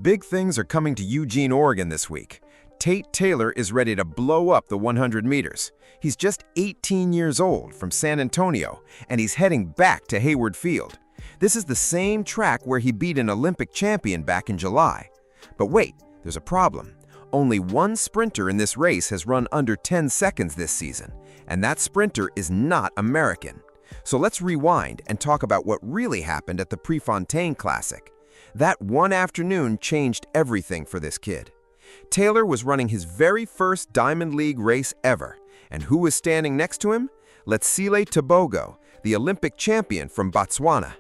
Big things are coming to Eugene, Oregon this week. Tate Taylor is ready to blow up the 100 meters. He's just 18 years old from San Antonio, and he's heading back to Hayward Field. This is the same track where he beat an Olympic champion back in July. But wait, there's a problem. Only one sprinter in this race has run under 10 seconds this season, and that sprinter is not American. So let's rewind and talk about what really happened at the Prefontaine Classic. That one afternoon changed everything for this kid. Taylor was running his very first Diamond League race ever, and who was standing next to him? Letsile Tebogo, the Olympic champion from Botswana.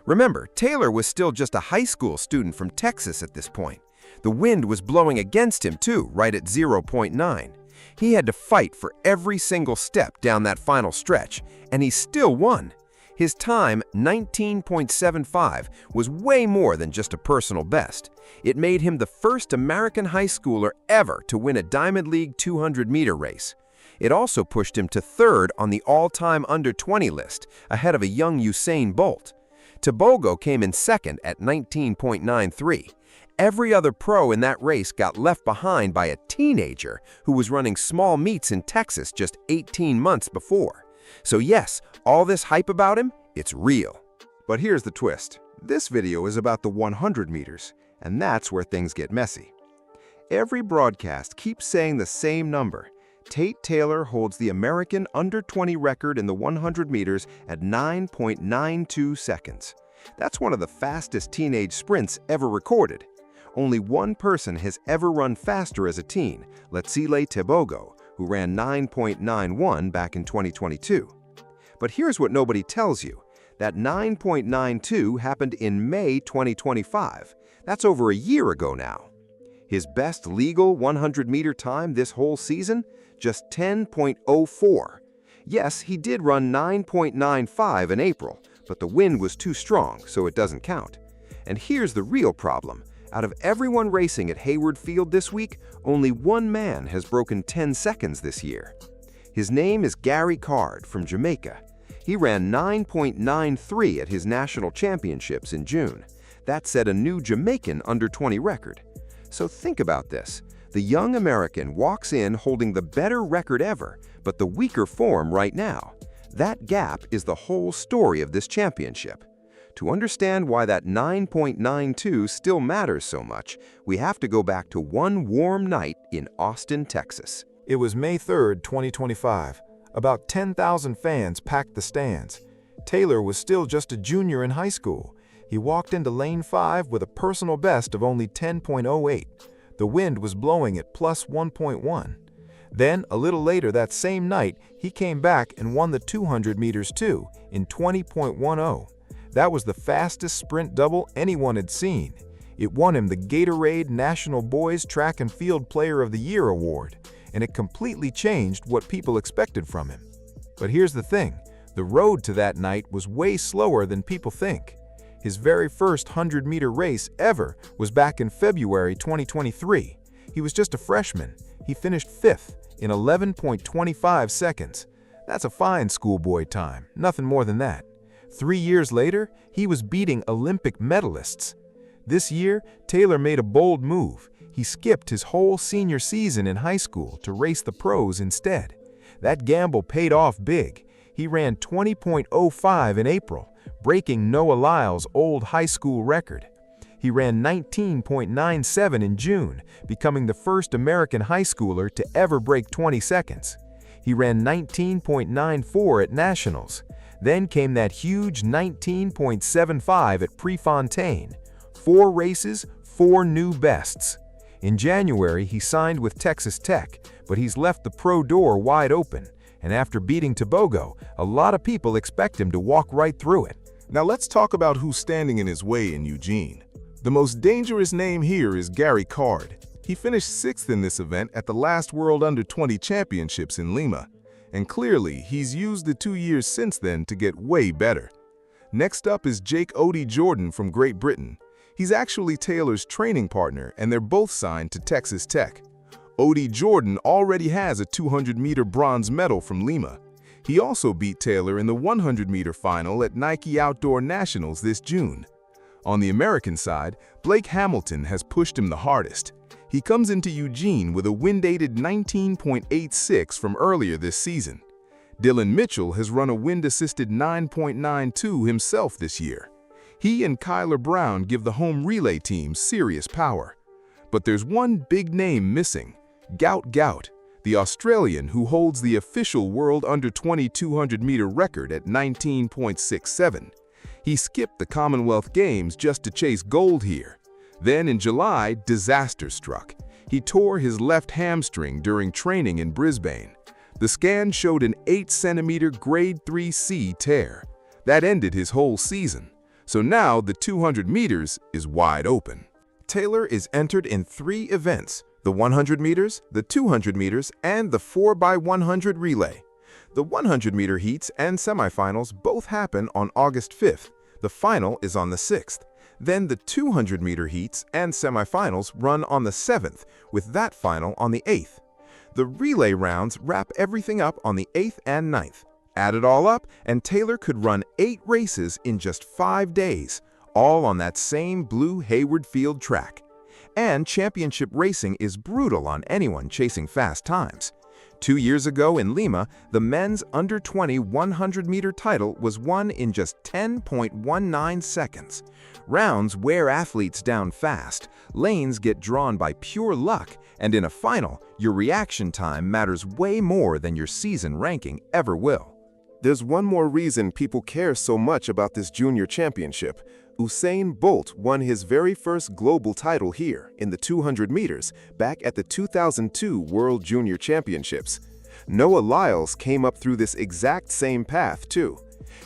Remember, Taylor was still just a high school student from Texas at this point. The wind was blowing against him too, right at 0.9. He had to fight for every single step down that final stretch, and he still won. His time, 19.75, was way more than just a personal best. It made him the first American high schooler ever to win a Diamond League 200-meter race. It also pushed him to third on the all-time under-20 list, ahead of a young Usain Bolt. Tebogo came in second at 19.93. Every other pro in that race got left behind by a teenager who was running small meets in Texas just 18 months before. So yes, all this hype about him, it's real. But here's the twist. This video is about the 100 meters, and that's where things get messy. Every broadcast keeps saying the same number. Tate Taylor holds the American under-20 record in the 100 meters at 9.92 seconds. That's one of the fastest teenage sprints ever recorded. Only one person has ever run faster as a teen, Letsile Tebogo, who ran 9.91 back in 2022. But here's what nobody tells you. That 9.92 happened in May 2025. That's over a year ago now. His best legal 100-meter time this whole season? Just 10.04. Yes, he did run 9.95 in April, but the wind was too strong, so it doesn't count. And here's the real problem. Out of everyone racing at Hayward Field this week, only one man has broken 10 seconds this year. His name is Gary Card from Jamaica. He ran 9.93 at his national championships in June. That set a new Jamaican under-20 record. So think about this. The young American walks in holding the better record ever, but the weaker form right now. That gap is the whole story of this championship. To understand why that 9.92 still matters so much, we have to go back to one warm night in Austin, Texas. It was May 3rd, 2025. About 10,000 fans packed the stands. Taylor was still just a junior in high school. He walked into lane 5 with a personal best of only 10.08. The wind was blowing at plus 1.1. Then, a little later that same night, he came back and won the 200 meters too, in 20.10. That was the fastest sprint double anyone had seen. It won him the Gatorade National Boys Track and Field Player of the Year award, and it completely changed what people expected from him. But here's the thing, the road to that night was way slower than people think. His very first 100-meter race ever was back in February 2023. He was just a freshman. He finished 5th in 11.25 seconds. That's a fine schoolboy time, nothing more than that. 3 years later, he was beating Olympic medalists. This year, Taylor made a bold move. He skipped his whole senior season in high school to race the pros instead. That gamble paid off big. He ran 20.05 in April, breaking Noah Lyle's old high school record. He ran 19.97 in June, becoming the first American high schooler to ever break 20 seconds. He ran 19.94 at Nationals. Then came that huge 19.75 at Prefontaine. 4 races, 4 new bests. In January, he signed with Texas Tech, but he's left the pro door wide open. And after beating Tebogo, a lot of people expect him to walk right through it. Now let's talk about who's standing in his way in Eugene. The most dangerous name here is Gary Card. He finished 6th in this event at the last World Under-20 Championships in Lima. And clearly, he's used the 2 years since then to get way better. Next up is Jake Odie Jordan from Great Britain. He's actually Taylor's training partner, and they're both signed to Texas Tech. Odie Jordan already has a 200-meter bronze medal from Lima. He also beat Taylor in the 100-meter final at Nike Outdoor Nationals this June. On the American side, Blake Hamilton has pushed him the hardest. He comes into Eugene with a wind-aided 19.86 from earlier this season. Dylan Mitchell has run a wind-assisted 9.92 himself this year. He and Kyler Brown give the home relay team serious power. But there's one big name missing, Gout, the Australian who holds the official world under-20 200-meter record at 19.67. He skipped the Commonwealth Games just to chase gold here. Then in July, disaster struck. He tore his left hamstring during training in Brisbane. The scan showed an 8-centimeter grade 3C tear. That ended his whole season. So now the 200 meters is wide open. Taylor is entered in 3 events: the 100 meters, the 200 meters, and the 4x100 relay. The 100-meter heats and semifinals both happen on August 5th. The final is on the 6th. Then the 200-meter heats and semifinals run on the 7th, with that final on the 8th. The relay rounds wrap everything up on the 8th and 9th. Add it all up, and Taylor could run 8 races in just 5 days, all on that same blue Hayward Field track. And championship racing is brutal on anyone chasing fast times. 2 years ago in Lima, the men's under-20 100-meter title was won in just 10.19 seconds. Rounds wear athletes down fast, lanes get drawn by pure luck, and in a final, your reaction time matters way more than your season ranking ever will. There's one more reason people care so much about this junior championship. Usain Bolt won his very first global title here in the 200 meters back at the 2002 World Junior Championships. Noah Lyles came up through this exact same path too.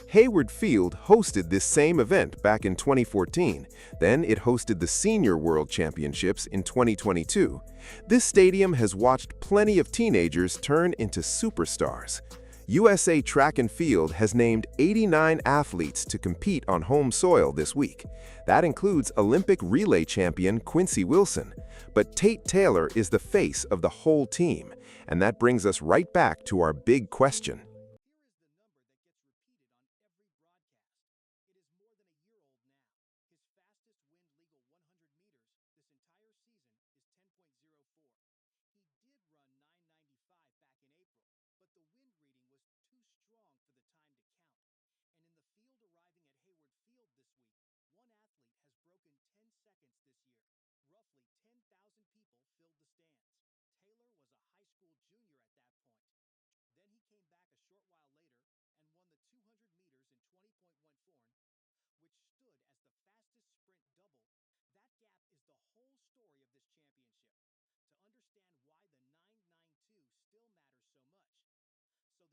Hayward Field hosted this same event back in 2014. Then it hosted the Senior World Championships in 2022. This stadium has watched plenty of teenagers turn into superstars. USA Track and Field has named 89 athletes to compete on home soil this week. That includes Olympic relay champion Quincy Wilson. But Tate Taylor is the face of the whole team. And that brings us right back to our big question. So the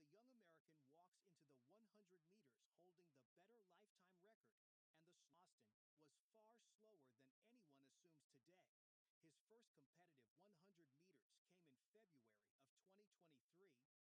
young American walks into the 100 meters